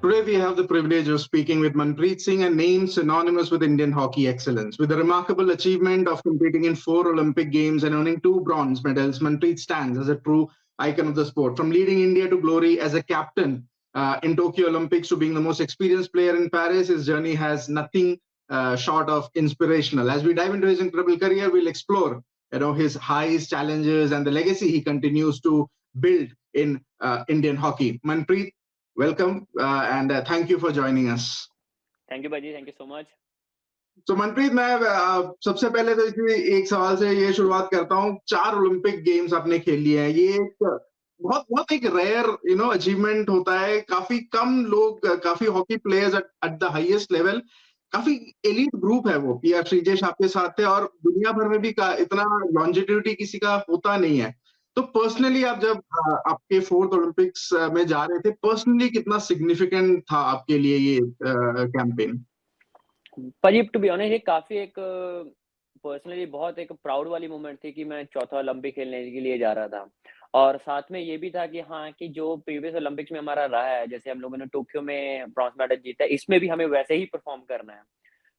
Today we have the privilege of speaking with Manpreet Singh, a name synonymous with Indian hockey excellence. With the remarkable achievement of competing in 4 Olympic Games and earning 2 bronze medals, Manpreet stands as a true icon of the sport. From leading India to glory as a captain in Tokyo Olympics to being the most experienced player in Paris, his journey has nothing short of inspirational. As we dive into his incredible career, we'll explore his highs, challenges, and the legacy he continues to build in Indian hockey. Manpreet, welcome and thank you for joining us. Thank you, Baji. Thank you so much. So Manpreet, मैं सबसे पहले तो इसी एक सवाल से ये शुरुआत करता हूँ। 4 ओलंपिक गेम्स आपने खेल लिए हैं। ये एक बहुत बहुत एक रेयर अचीवमेंट होता है। काफी कम लोग, काफी hockey players at the highest level, काफी एलीट ग्रुप है वो। पीआर श्रीजेश आपके साथ थे और दुनिया भर में भी इतना लॉन्जिट्यूडिटी किसी का होता नहीं है। तो पर्सनली आप जब आपके 4th ओलंपिक्स में जा रहे थे, पर्सनली कितना सिग्निफिकेंट था आपके लिए ये कैंपेन? पर टू बी ऑनेस्ट, ये काफी एक पर्सनली बहुत एक प्राउड वाली मोमेंट थी कि मैं चौथा ओलंपिक खेलने के लिए जा रहा था। और साथ में ये भी था कि हाँ, कि जो प्रीवियस ओलंपिक्स में हमारा रहा है, जैसे हम लोगों ने टोक्यो में ब्रॉन्ज मेडल जीता है, इसमें भी हमें वैसे ही परफॉर्म करना है।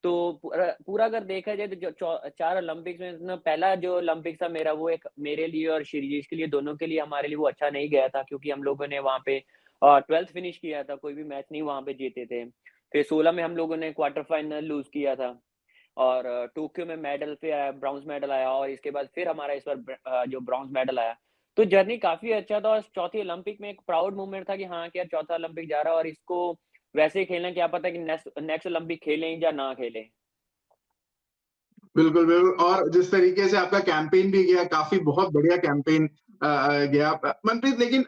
तो पूरा अगर देखा जाए तो जो 4 ओलंपिक्स में पहला जो ओलंपिक था मेरा, वो एक मेरे लिए और श्रीजेश के लिए, दोनों के लिए, हमारे लिए वो अच्छा नहीं गया था, क्योंकि हम लोगों ने वहाँ पे 12th फिनिश किया था, कोई भी मैच नहीं वहाँ पे जीते थे। फिर 16 में हम लोगों ने क्वार्टर फाइनल लूज किया था और टोक्यो में मेडल पे आया, ब्रॉन्ज मेडल आया, और इसके बाद फिर हमारा इस बार जो ब्रॉन्ज मेडल आया। तो जर्नी काफी अच्छा था और चौथी ओलंपिक में एक प्राउड मोमेंट था कि हाँ, क्या चौथा ओलंपिक जा रहा है और इसको वैसे ही खेलना, क्या पता कि नेक्स्ट ओलंपिक खेलें या ना खेलें। बिल्कुल, बिल्कुल। और जिस तरीके से आपका कैंपेन भी गया, काफी बहुत बढ़िया कैंपेन गया। मनप्रीत, लेकिन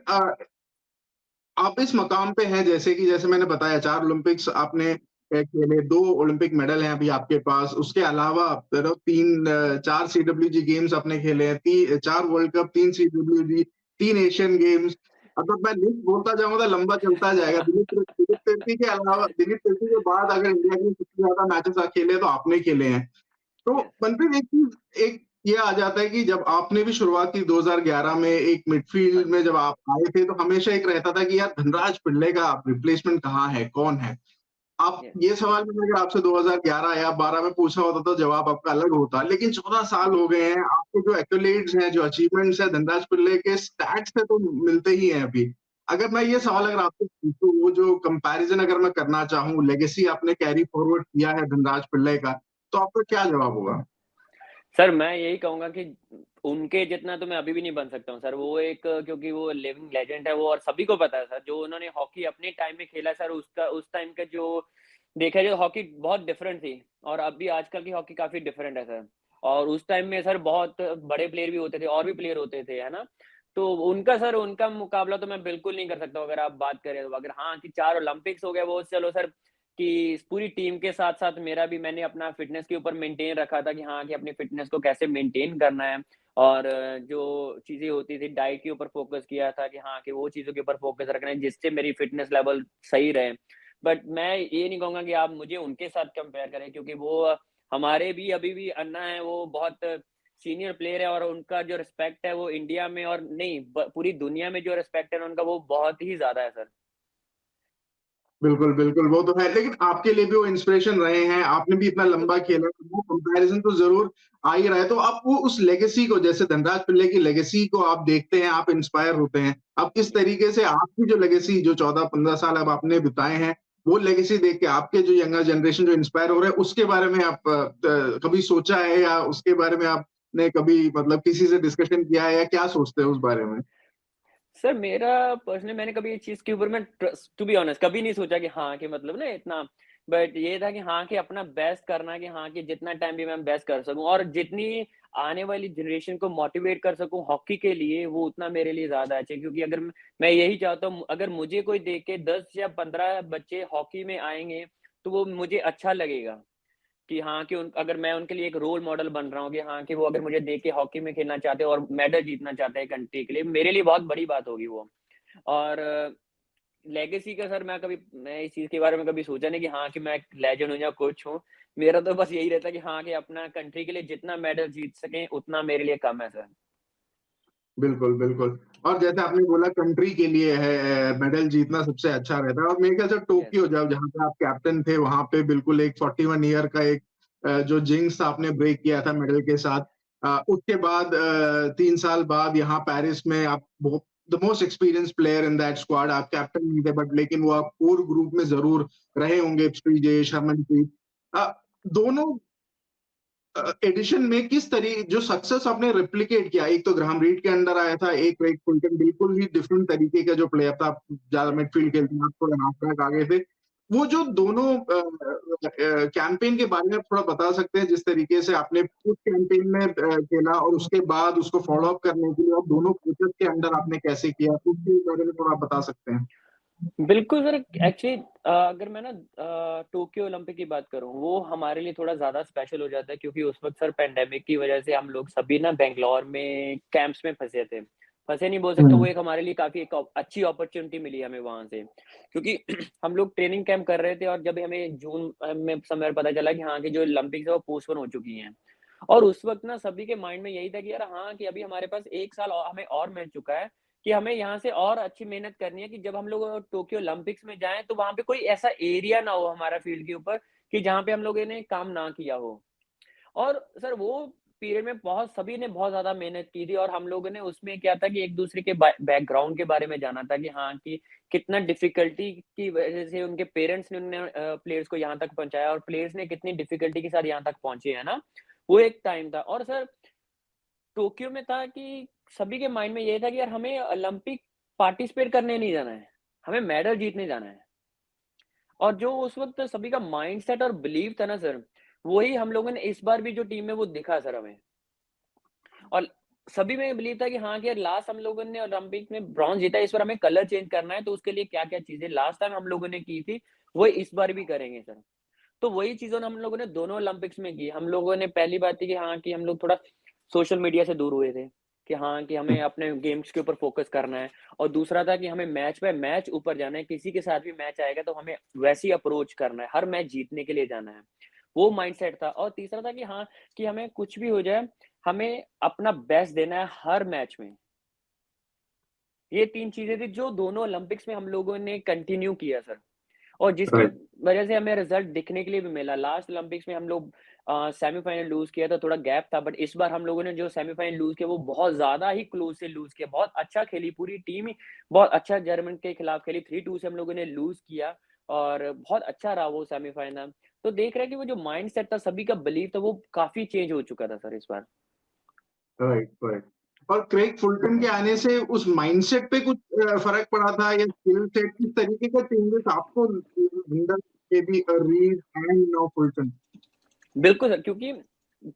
आप इस मकाम पे हैं, जैसे मैंने बताया, 4 ओलंपिक्स आपने खेले, 2 ओलंपिक मेडल हैं अभी आपके पास। उसके अलावा 4 सीडब्ल्यूजी गेम्स आपने खेले हैं, 4 world cup, 3 CWG, 3 Asian games. अगर मैं लिस्ट बोलता जाऊंगा तो लंबा चलता जाएगा। दिलीप तिर्की के अलावा, दिलीप तिर्की के बाद अगर इंडिया के लिए सबसे ज्यादा मैचेस खेले तो आपने खेले हैं। तो मनप्रीत, एक ये आ जाता है कि जब आपने भी शुरुआत की 2011 में, एक मिडफील्ड में जब आप आए थे, तो हमेशा एक रहता था कि यार धनराज पिल्ले का रिप्लेसमेंट कहाँ है, कौन है? आप ये सवाल मैंने अगर आपसे 2011 या 12 में पूछा होता तो जवाब आपका अलग होता। लेकिन 14 साल हो गए हैं, आपके जो एक्यूलेट्स हैं, जो अचीवमेंट्स हैं, धनराज पिल्ले के स्टैट्स से तो मिलते ही हैं अभी। अगर मैं ये सवाल अगर आपसे पूछूं, वो जो कंपैरिजन अगर मैं करना चाहूँ, लेगेसी आपने कैरी फॉरवर्ड किया है धनराज पिल्ले का, तो आपका क्या जवाब होगा? सर, मैं यही कहूंगा कि उनके जितना तो मैं अभी भी नहीं बन सकता हूँ सर। वो एक, क्योंकि वो लिविंग लेजेंड है वो, और सभी को पता है सर, जो उन्होंने हॉकी अपने टाइम में खेला सर, उसका उस टाइम का जो देखा जाए हॉकी बहुत डिफरेंट थी, और अभी आजकल की हॉकी काफी डिफरेंट है सर। और उस टाइम में सर बहुत बड़े प्लेयर भी होते थे और भी प्लेयर होते थे, है ना। तो उनका मुकाबला तो मैं बिल्कुल नहीं कर सकता अगर आप बात करें तो। अगर हाँ कि 4 ओलंपिक्स हो गए, वो चलो सर, कि पूरी टीम के साथ-साथ मेरा भी, मैंने अपना फिटनेस के ऊपर मेंटेन रखा था कि हाँ, कि अपनी फिटनेस को कैसे मेंटेन करना है, और जो चीज़ें होती थी डाइट के ऊपर फोकस किया था कि हाँ, कि वो चीज़ों के ऊपर फोकस रखना है जिससे मेरी फिटनेस लेवल सही रहे। बट मैं ये नहीं कहूँगा कि आप मुझे उनके साथ कंपेयर करें, क्योंकि वो हमारे भी अभी भी अन्ना है, वो बहुत सीनियर प्लेयर है, और उनका जो रिस्पेक्ट है वो इंडिया में और नहीं पूरी दुनिया में जो रिस्पेक्ट है उनका, वो बहुत ही ज़्यादा है सर। बिल्कुल, बिल्कुल, वो तो है। लेकिन आपके लिए भी वो इंस्पिरेशन रहे हैं, आपने भी इतना लंबा खेला, वो कंपैरिजन तो ज़रूर आ ही रहा है। तो आप वो उस लेगेसी को, जैसे धनराज पिल्ले की लेगेसी को आप देखते हैं, आप इंस्पायर होते हैं। अब किस तरीके से आपकी जो लेगेसी, जो 14-15 साल अब आपने बिताए हैं, वो लेगेसी देख के आपके जो यंगर जनरेशन जो इंस्पायर हो रहे हैं, उसके बारे में आप कभी सोचा है, या उसके बारे में आपने कभी मतलब किसी से डिस्कशन किया है, या क्या सोचते हैं उस बारे में? सर, मेरा पर्सनली, मैंने कभी इस चीज़ के ऊपर मैं टू बी ऑनेस्ट कभी नहीं सोचा कि हाँ, कि मतलब ना इतना, बट ये था कि हाँ, कि अपना बेस्ट करना, कि हाँ, कि जितना टाइम भी मैं बेस्ट कर सकूँ और जितनी आने वाली जनरेशन को मोटिवेट कर सकूँ हॉकी के लिए, वो उतना मेरे लिए ज़्यादा अच्छा है। क्योंकि अगर मैं यही चाहता हूँ, अगर मुझे कोई देख के 10 या 15 बच्चे हॉकी में आएँगे, तो वो मुझे अच्छा लगेगा। कि हाँ, कि अगर मैं उनके लिए एक रोल मॉडल बन रहा हूँ कि हाँ, कि वो अगर मुझे देख के हॉकी में खेलना चाहते हैं और मेडल जीतना चाहते हैं कंट्री के लिए, मेरे लिए बहुत बड़ी बात होगी वो। और लेगेसी का सर, मैं इस चीज़ के बारे में कभी सोचा नहीं कि हाँ, कि मैं लेजेंड हूँ या कुछ हूँ। मेरा तो बस यही रहता है कि हाँ, कि अपना कंट्री के लिए जितना मेडल जीत सकें उतना मेरे लिए कम है सर। बिल्कुल, बिल्कुल। और जैसे आपने बोला कंट्री के लिए है मेडल जीतना सबसे अच्छा रहता है और मेरे ख्याल से यस। टोक्यो जहाँ पे आप कैप्टन थे, वहाँ पे बिल्कुल एक 41 ईयर का एक जो जिंक्स आपने ब्रेक किया था मेडल के साथ। उसके बाद 3 साल बाद यहाँ पेरिस में आप बहुत the most experienced player in that squad आप कैप्टन नहीं थे बट लेकिन वो आप कोर ग्रुप में ज़रूर रहे होंगे श्रीजेश, हरमनप्रीत। दोनों एडिशन में किस तरीके जो सक्सेस आपने रेप्लिकेट किया एक तो ग्राहम रीड के अंडर आया था एक क्रेग फुलटन बिल्कुल ही डिफरेंट तरीके का जो प्लेयर था ज्यादा यस। मिडफील्ड खेलते हैं आप थोड़ा हाफ बैक आगे थे वो जो दोनों कैंपेन के बारे में आप थोड़ा बता सकते हैं जिस तरीके से आपने उस कैंपेन में खेला और उसके बाद उसको फॉलो अप करने के लिए और दोनों कोचेस के अंडर आपने कैसे किया उसके बारे में थोड़ा बता सकते हैं। बिल्कुल सर, एक्चुअली अगर मैं ना टोक्यो ओलंपिक की बात करूँ, वो हमारे लिए थोड़ा ज़्यादा स्पेशल हो जाता है क्योंकि उस वक़्त सर पैंडेमिक की वज़ह से हम लोग सभी ना बैंगलोर में कैंप्स में फँसे थे। फँसे नहीं बोल सकता, वो एक हमारे लिए काफ़ी एक अच्छी अपॉर्च्युनिटी मिली हमें वहाँ से। क्योंकि हम लोग ट्रेनिंग कैंप कर रहे थे और जब हमें जून में समय पता चला कि हाँ, कि जो ओलंपिक्स है वो पोस्टपोन हो चुकी हैं। और उस वक़्त ना सभी के माइंड में यही था कि यार हाँ, कि अभी हमारे पास 1 साल हमें और मिल चुका है कि हमें यहाँ से और अच्छी मेहनत करनी है कि जब हम लोग टोक्यो ओलंपिक्स में जाएँ, तो वहाँ पे कोई ऐसा एरिया ना हो हमारा फील्ड के ऊपर कि जहाँ पे हम लोगों ने काम ना किया हो। और सर वो पीरियड में बहुत सभी ने बहुत ज़्यादा मेहनत की थी और हम लोगों ने उसमें क्या था कि एक-दूसरे के बैकग्राउंड के बारे में जाना था कि हाँ, कि कितना डिफ़िकल्टी की वज़ह से उनके पेरेंट्स ने प्लेयर्स को यहाँ तक पहुँचाया और प्लेयर्स ने कितनी डिफ़िकल्टी के साथ यहाँ तक पहुँचे, है ना? वो एक टाइम था और सर टोक्यो में था कि सभी के माइंड में ये था कि यार हमें ओलंपिक पार्टिसिपेट करने नहीं जाना है, हमें मेडल जीतने जाना है। और जो उस वक़्त सभी का माइंडसेट और बिलीव था ना सर, वही हम लोगों ने इस बार भी जो टीम में वो दिखा सर हमें। और सभी में ये बिलीव था कि हाँ, कि यार लास्ट हम लोगों ने ओलंपिक में ब्रॉन्ज जीता है, इस बार हमें कलर चेंज करना है, तो उसके लिए क्या-क्या चीज़ें लास्ट टाइम हम लोगों ने की थी, वो इस बार भी करेंगे सर। तो वही चीज़ों ने हम लोगों ने दोनों ओलंपिक्स में की। हम लोगों ने पहली बात थी कि हाँ, कि हम लोग थोड़ा सोशल मीडिया से दूर हुए थे, कि हाँ, कि हमें अपने गेम्स के ऊपर फ़ोकस करना है और दूसरा था कि हमें मैच बाय मैच ऊपर जाना है, किसी के साथ भी मैच आएगा तो हमें वैसे ही अप्रोच करना है, हर मैच जीतने के लिए जाना है। वो माइंडसेट था और तीसरा था कि हाँ, कि हमें कुछ भी हो जाए, हमें अपना बेस्ट देना है हर मैच में। ये 3 चीज़ें थी जो दोनों ओलंपिक्स में हम लोगों ने कंटिन्यू किया सर। और जिसकी राइट वजह से हमें रिज़ल्ट दिखने के लिए भी मिला। लास्ट ओलंपिक्स में हम लोग सेमीफ़ाइनल लूज़ किया था, थोड़ा गैप था बट इस बार हम लोगों ने जो सेमीफ़ाइनल लूज़ किया वो बहुत ज़्यादा ही क्लोज़ से लूज़ किया। बहुत अच्छा खेली पूरी टीम ही बहुत अच्छा जर्मन के खिलाफ खेली, 3-2 से हम लोगों ने लूज़ किया और बहुत अच्छा रहा वो सेमीफ़ाइनल। तो देख रहे हैं कि वो जो माइंडसेट था, सभी का बिलीव था वो काफ़ी चेंज हो चुका था सर इस बार। राइट राइट और क्रेग फुलटन के आने से उस माइंडसेट पे कुछ फर्क पड़ा था या स्किल सेट किस तरीके का चेंजेस आपको अंदर के भी रीड एंड नो फुलटन बिल्कुल सर, क्योंकि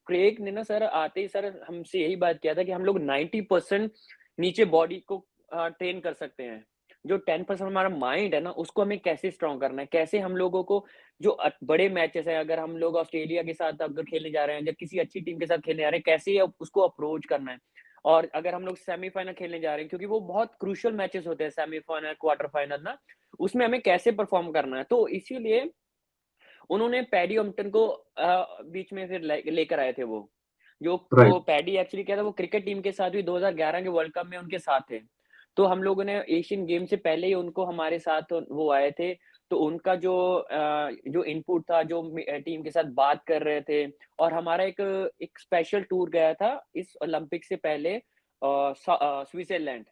क्रेग ने ना सर आते ही सर हमसे यही बात किया था कि हम लोग 90% नीचे बॉडी को ट्रेन कर सकते हैं। जो 10% हमारा माइंड है ना, उसको हमें कैसे स्ट्रॉन्ग करना है, कैसे हम लोगों को जो बड़े मैचेज़ हैं, अगर हम लोग ऑस्ट्रेलिया के साथ अगर खेलने जा रहे हैं, या किसी अच्छी टीम के साथ खेलने जा रहे हैं, कैसे उसको अप्रोच करना है। और अगर हम लोग सेमीफाइनल खेलने जा रहे हैं, क्योंकि वो बहुत क्रूशियल मैचेज़ होते हैं सेमीफाइनल, क्वार्टर फाइनल ना, उसमें हमें कैसे परफॉर्म करना है। तो इसीलिए उन्होंने पैडी हम्पटन को बीच में फिर लेकर आए थे वो। वो राइट पैडी एक्चुअली क्या था, वो क्रिकेट टीम के साथ भी 2011 के वर्ल्ड कप में उनके साथ थे। तो हम लोगों ने एशियन गेम से पहले ही उनको हमारे साथ वो आए थे। तो उनका जो इनपुट था, जो टीम के साथ बात कर रहे थे और हमारा एक एक स्पेशल टूर गया था इस ओलंपिक से पहले स्विट्ज़रलैंड।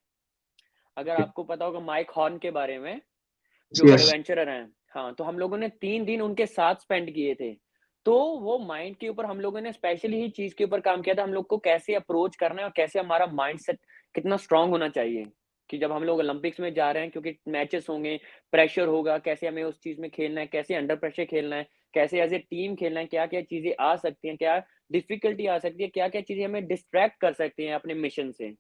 अगर आपको पता होगा माइक हॉर्न के बारे में, जो यस एडवेंचरर हैं। हाँ, तो हम लोगों ने 3 दिन उनके साथ स्पेंड किए थे। तो वो माइंड के ऊपर हम लोगों ने स्पेशली ही चीज़ के ऊपर काम किया था, हम लोग को कैसे अप्रोच करना है और कैसे हमारा माइंडसेट कितना स्ट्रॉन्ग होना चाहिए, कि जब हम लोग ओलंपिक्स में जा रहे हैं क्योंकि मैचेस होंगे, प्रेशर होगा, कैसे हमें उस चीज़ में खेलना है, कैसे अंडर प्रेशर खेलना है, कैसे एज़ अ टीम खेलना है, क्या-क्या चीज़ें आ सकती हैं, क्या डिफ़िकल्टी आ सकती है, क्या-क्या चीज़ें हमें डिस्ट्रैक्ट कर सकती हैं अपने मिशन से।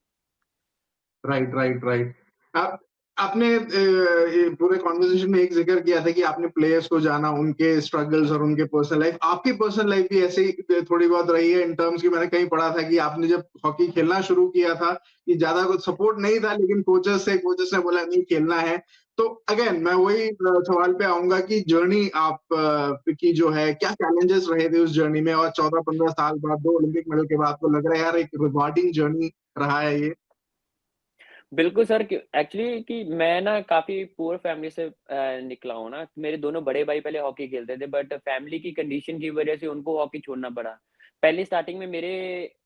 राइट राइट राइट आप आपने ये पूरे कॉन्वर्सेशन में एक जिक्र किया था कि आपने प्लेयर्स को जाना उनके स्ट्रगल्स और उनके पर्सनल लाइफ आपकी पर्सनल लाइफ भी ऐसे ही थोड़ी बहुत रही है इन टर्म्स की मैंने कहीं पढ़ा था कि आपने जब हॉकी खेलना शुरू किया था कि ज्यादा कुछ सपोर्ट नहीं था लेकिन कोचेस ने बोला नहीं खेलना है तो अगेन मैं वही सवाल पे आऊंगा कि जर्नी आप की जो है क्या चैलेंजेस रहे थे उस जर्नी में और 14-15 साल बाद 2 ओलंपिक मेडल के बाद तो लग रहा है यार एक रिवार्डिंग जर्नी रहा है ये बिल्कुल सर, कि एक्चुअली कि मैं ना काफ़ी पुअर फैमिली से निकला हूँ ना। मेरे दोनों बड़े भाई पहले हॉकी खेलते थे, बट फैमिली की कंडीशन की वज़ह से उनको हॉकी छोड़ना पड़ा। पहले स्टार्टिंग में मेरे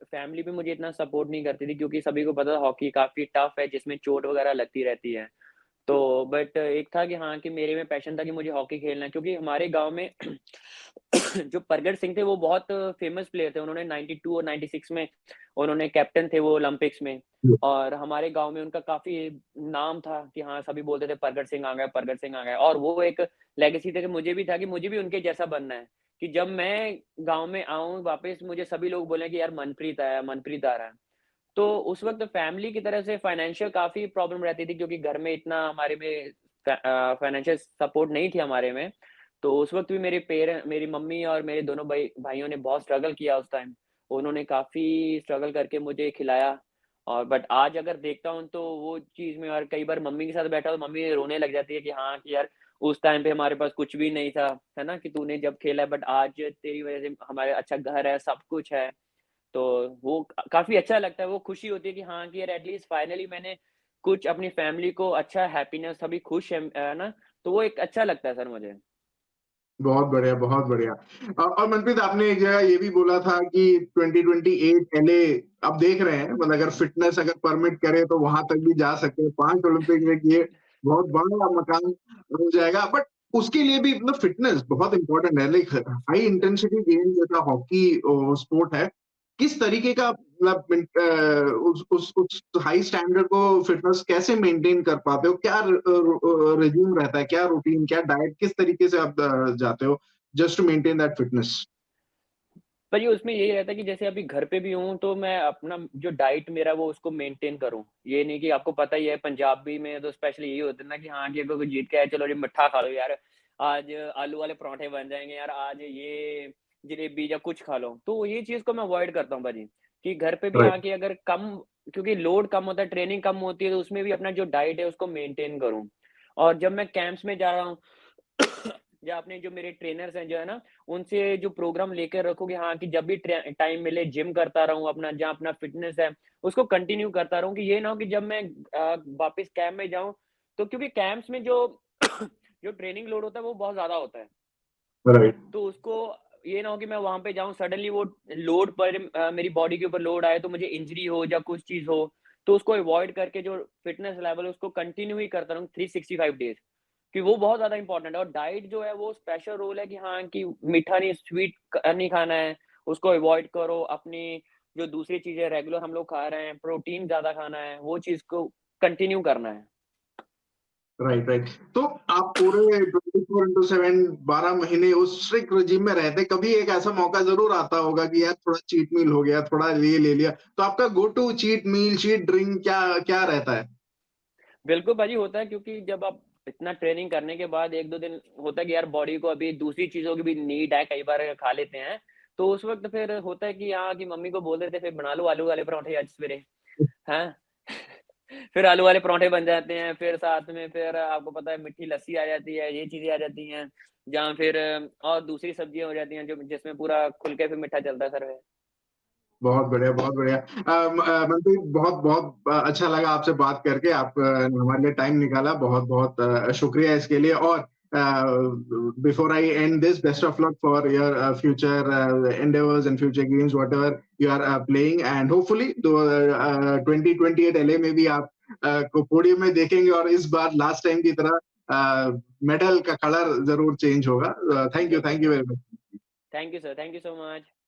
फैमिली भी मुझे इतना सपोर्ट नहीं करती थी, क्योंकि सभी को पता था हॉकी काफ़ी टफ है, जिसमें चोट वग़ैरह लगती रहती है। तो बट एक था कि हाँ, कि मेरे में पैशन था कि मुझे हॉकी खेलना है, क्योंकि हमारे गाँव में जो प्रगट सिंह थे वो बहुत फ़ेमस प्लेयर थे। उन्होंने 92 और 96 में उन्होंने कैप्टन थे वो ओलंपिक्स में, और हमारे गाँव में उनका काफ़ी नाम था कि हाँ, सभी बोलते थे प्रगट सिंह आ गए, प्रगट सिंह आ गए, और वो एक लेगेसी था कि मुझे भी था कि मुझे भी उनके जैसा बनना है, कि जब मैं गाँव में आऊँ वापस मुझे सभी लोग बोलें कि यार मनप्रीत आया, मनप्रीत आ रहा है। तो उस वक़्त फैमिली की तरफ से फाइनेंशियल काफ़ी प्रॉब्लम रहती थी, क्योंकि घर में इतना हमारे में फाइनेंशियल सपोर्ट नहीं थी हमारे में। तो उस वक़्त भी मेरी मम्मी और मेरे दोनों भाइयों ने बहुत स्ट्रगल किया उस टाइम। उन्होंने काफ़ी स्ट्रगल करके मुझे खिलाया, और बट आज अगर देखता हूँ तो वो चीज़ में, और कई बार मम्मी के साथ बैठा तो मम्मी रोने लग जाती है कि हाँ, कि यार उस टाइम पे हमारे पास कुछ भी नहीं था, है ना? कि तूने जब खेला है, बट आज तेरी वज़ह से हमारे अच्छा घर है, सब कुछ है। तो वो काफ़ी अच्छा लगता है, वो खुशी होती है कि हाँ, कि यार एटलीस्ट फाइनली मैंने कुछ अपनी फैमिली को अच्छा हैप्पीनेस, सभी खुश हैं ना, तो वो एक अच्छा लगता है सर मुझे। बहुत बढ़िया, बहुत बढ़िया। और मनप्रीत आपने एक जगह ये भी बोला था कि 2028 एलए आप देख रहे हैं मतलब अगर फ़िटनेस अगर परमिट करे तो वहाँ तक भी जा सकते हैं। 5 ओलंपिक में किए, बहुत बड़ा मकाम हो जाएगा। बट उसके लिए भी मतलब फ़िटनेस बहुत इम्पोर्टेंट है। लाइक हाई इंटेंसिटी गेम जैसा हॉकी स्पोर्ट है। किस तरीके का मतलब उस हाई स्टैंडर्ड को फ़िटनेस कैसे मेंटेन कर पाते हो? क्या रेज़्यूम रहता है? क्या रूटीन, क्या डाइट किस तरीके से आप जाते हो just to maintain that fitness? पर ये उसमें यही रहता है कि जैसे अभी घर पे भी हूँ, तो मैं अपना जो डाइट मेरा वो उसको मेंटेन करूँ। ये नहीं कि आपको पता ही है पंजाबी में तो स्पेशली यही होता है ना कि हाँ, कि अगर कोई जीत के आए, चलो जी मिठा खा लो यार, आज आलू वाले पराठे बन जाएँगे यार, आज ये जलेबी या कुछ खा लो। तो ये चीज़ को मैं अवॉइड करता हूँ भाजी, कि घर पे भी राइट, आके अगर कम, क्योंकि लोड कम होता है, ट्रेनिंग कम होती है, तो उसमें भी अपना जो डाइट है उसको मेंटेन करूँ। और जब मैं कैंप्स में जा रहा हूँ या अपने जो मेरे ट्रेनर्स हैं जो है ना, उनसे जो प्रोग्राम लेकर रखो कि हाँ, कि जब भी टाइम मिले जिम करता रहूँ, अपना जहाँ अपना फिटनेस है उसको कंटिन्यू करता रहूँ, कि ये ना हो कि जब मैं वापस कैंप में जाऊँ, तो क्योंकि कैंप्स में जो जो ट्रेनिंग लोड होता है वो बहुत ज़्यादा होता है। राइट, तो उसको ये ना हो कि मैं वहाँ पे जाऊँ, सडनली वो लोड पर मेरी बॉडी के ऊपर लोड आए, तो मुझे इंजरी हो या कुछ चीज़ हो, तो उसको अवॉइड करके जो फिटनेस लेवल है उसको कंटिन्यू ही करता रहूँ 365 डेज़। कि वो बहुत ज़्यादा इम्पोर्टेंट है, और डाइट जो है वो स्पेशल रोल है कि हाँ, कि मीठा नहीं, स्वीट नहीं खाना है, उसको अवॉइड करो। अपनी जो दूसरी चीज़ें रेगुलर हम लोग खा रहे हैं, प्रोटीन ज़्यादा खाना है, वो चीज़ को कंटिन्यू करना है। Right, right. तो आप पूरे 24/7 12 महीने उस स्ट्रिक्ट रेजिम में रहते, कभी एक ऐसा मौका ज़रूर आता होगा कि यार थोड़ा चीट मील हो गया, थोड़ा ये ले लिया। तो आपका go to cheat meal, cheat drink क्या क्या रहता है? बिल्कुल भाजी, होता है, क्योंकि जब आप इतना ट्रेनिंग करने के बाद 1-2 दिन होता है कि यार बॉडी को अभी दूसरी चीज़ों की भी नीड है, कई बार खा लेते हैं। तो उस वक़्त फिर होता है कि हाँ, कि मम्मी को बोल देते हैं, फिर बना लो आलू वाले पराठे आज सवेरे, हैं? फिर आलू वाले पराठे बन जाते हैं, फिर साथ में फिर आपको पता है मीठी लस्सी आ जाती है, ये चीज़ें आ जाती हैं, जहाँ फिर और दूसरी सब्जियाँ हो जाती हैं, जो जिसमें पूरा खुल के फिर मीठा चलता है सर में। बहुत बढ़िया, बहुत बढ़िया। मनप्रीत बहुत-बहुत अच्छा लगा आपसे बात करके। आप हमारे लिए टाइम निकाला, बहुत-बहुत शुक्रिया इसके लिए और before I end this best of luck for your future endeavours and future games whatever you are playing and hopefully 2028 LA में भी आप को पोडियम में देखेंगे और इस बार लास्ट टाइम की तरह मेडल का कलर ज़रूर चेंज होगा। थैंक बिल्कुल you sir. Very much. Thank you sir, thank you so much.